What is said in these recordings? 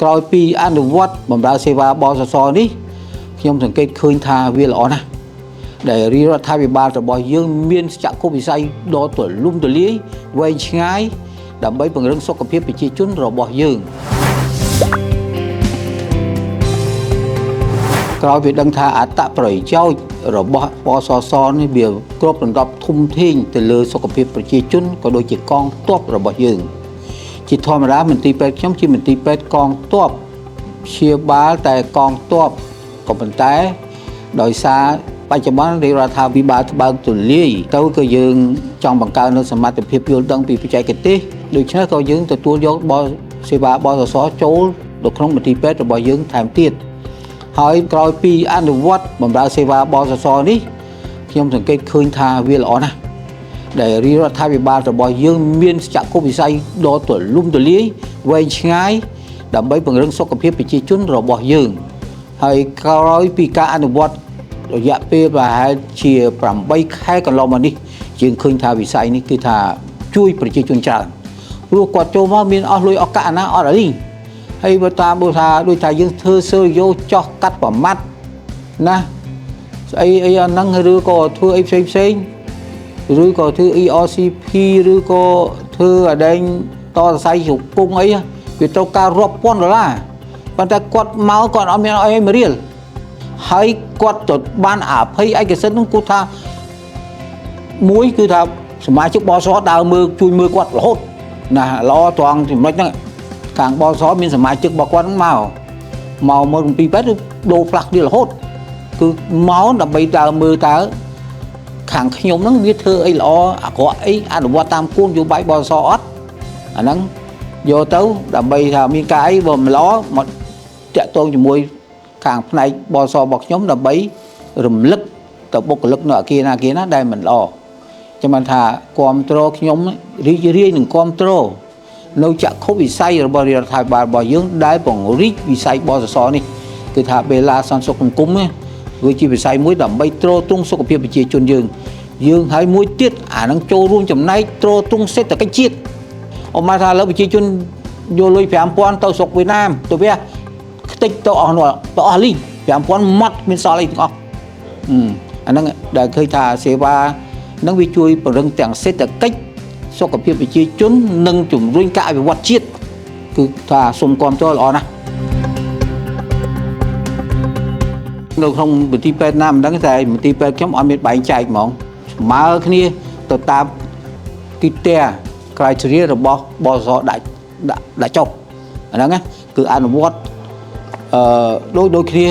ក្រោយពីអនុវត្តបម្រើសេវាបសសនេះខ្ញុំសង្កេតឃើញថាវាល្អណាស់ដែលរាជរដ្ឋាភិបាលរបស់យើងមានចក្ខុវិស័យដ៏ទូលំទូលាយវែងឆ្ងាយដើម្បីពង្រឹងសុខភាពប្រជាជនរបស់យើងក្រោយពីដឹងថាអត្តប្រយោជន៍របស់បសសនេះវាគ្របដណ្ដប់ធំធេងទៅលើសុខភាពប្រជាជនក៏ដូចជាកងទ័ពរបស់យើងជាធម្មតាមន្ទីរពេទ្យខ្ញុំជាមន្ទីរពេទ្យកងទ័ពព្យាបាលតែកងទ័ពក៏ប៉ុន្តែដោយសារបច្ចុប្បន្នរាជរដ្ឋាភិបាលបើកទូលាយទៅក៏យើងចង់បង្កើននូវសមត្ថភាពយល់ដឹងពីបច្ចេកទេសដូច្នេះក៏យើងទទួលយកសេវាបសសចូលនៅក្នុងមន្ទីរពេទ្យរបស់យើងថែមទៀតហើយក្រោយពីអនុវត្តបម្រើសេវាបសសនេះខ្ញុំសង្កេតឃើញថាវាល្អណាស់ដែលរាជរដ្ឋាភិបាលរបស់យើងមានចក្ខុវិស័យដ៏ទូលំទូលាយវែងឆ្ងាយដើម្បីពង្រឹងសុខភាពប្រជាជនរបស់យើងហើយក្រោយពីការអនុវត្តរយៈពេលប្រហែលជា8ខែកន្លងមកនេះយើងឃើញថាវិស័យនេះគឺថាជួយប្រជាជនច្រើនព្រោះគាត់ចូលមកមានអស់លុយអស់កាក់ណាអត់អីហើយបើតាមថាដូចថាយើងធ្វើសើយោចោះកាត់ប្រមាត់ណាស្អីអាហ្នឹងឬក៏ធ្វើអីផ្សេងឬក៏ធ្វើ ERCP ឬក៏ធ្វើអដែងតសរសៃជង្គង់អីវាត្រូវការរាប់ពាន់ដុល្លារប៉ុន្តែគាត់មកគាត់អត់មានអីមួយរៀលហើយគាត់ទៅបានអភ័យឯកសិទ្ធិនោះគាត់ថាមួយគឺថាសមាជិកបសដើរមើលជួយមើលគាត់រហូតណាល្អត្រង់ចំណុចហ្នឹងខាងបសមានសមាជិករបស់គាត់មកពីពេទ្យដូរផ្លាស់គ្នារហូតគឺមកដើម្បីដើរមើលតើខាងខ្ញុំហ្នឹងវាធ្វើអីល្អអាក្រក់អីអនុវត្តតាមគោលនយោបាយបសអត់អាហ្នឹងយកទៅដើម្បីថាមានការអីបើមិនល្អមកតាក់ទងជាមួយខាងផ្នែកបសរបស់ខ្ញុំដើម្បីរំលឹកទៅបុគ្គលិកនៅអគារណាដែលមិនល្អចាំបានថាគ្រប់គ្រងខ្ញុំរីករាយនឹងគ្រប់គ្រងនៅចក្ខុវិស័យរបស់រដ្ឋាភិបាលរបស់យើងដែលពង្រីកវិស័យបសសនេះគឺថាបេឡាសន្តិសុខសង្គមវាជាវិស័យមួយដើម្បីទ្រទ្រង់សុខភាពប្រជាជនយើងហើយមួយទៀតអានឹងចូលរួមចំណែកទ្រទ្រង់សេដ្ឋកិច្ចជាតិអមថាលើប្រជាជនយកលុយ 5,000 ទៅស្រុកវៀតណាមទៅវាខ្ទេចទៅអស់នោះទៅអស់លីង 5,000 ម៉ាត់មានសល់អីទាំងអស់អាហ្នឹងដែលឃើញថាសេវានឹងវាជួយពង្រឹងទាំងសេដ្ឋកិច្ចសុខភាពប្រជាជននិងជំរុញការអភិវឌ្ឍជាតិគឺថាសូមគាំទ្រល្អណាស់នៅក្នុងមន្ទីរពេទ្យណាមិនដឹងតែមន្ទីរពេទ្យខ្ញុំអត់មានបែងចែកហ្មងស្មើគ្នាទៅតាមទីផ្ទះ criteria របស់បសដាក់ចុះអាហ្នឹងគឺអនុវត្តដូចគ្នា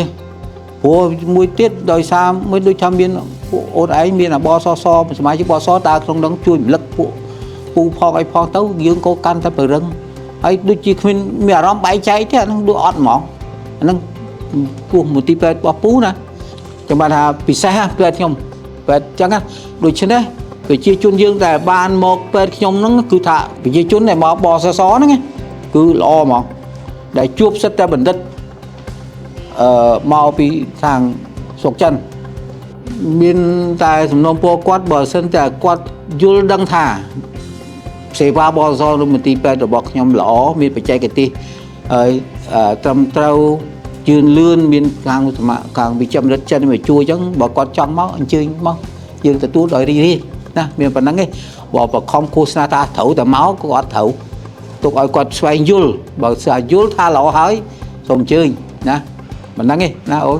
ព្រោះមួយទៀតដោយសារមួយដូចថាមានពួកអូនឯងមានបសសសមាជិកបសដើរក្នុងនឹងជួយរំលឹកពួកពូផងអីផងទៅយើងក៏កាន់តែពង្រឹងហើយដូចជាគ្មានមានអារម្មណ៍បែងចែកទេអាហ្នឹងដូចអត់ហ្មងអាហ្នឹងគោះមន្ទីរពេទ្យរបស់ពូណាចាំបានថាពិសេសពេទ្យខ្ញុំពេទ្យចឹងដូច្នេះប្រជាជនយើងដែលបានមកពេទ្យខ្ញុំហ្នឹងគឺថាប្រជាជនដែលមកបសសហ្នឹងគឺល្អហ្មងដែលជួបសិទ្ធិតែបណ្ឌិតមកពីខាងស្រុកចិនមានតែសំណូមពរគាត់បើសិនតែគាត់យល់ដឹងថាសេវាបសនៅមន្ទីរពេទ្យរបស់ខ្ញុំល្អមានបច្ចេកទេសហើយត្រឹមត្រូវជឿនលឿនមានខាងវិជ្ជាមរិទ្ធចិនមកជួយអញ្ចឹងបើគាត់ចង់មកអញ្ជើញមកយើងទទួលដោយរីករាយណាមានប៉ុណ្ណឹងទេបើបខំឃោសនាថាត្រូវតែមកក៏អត់ត្រូវទុកឲ្យគាត់ស្វែងយល់បើស្អាយល់ថាល្អហើយសូមអញ្ជើញណាប៉ុណ្ណឹងទេណាអូន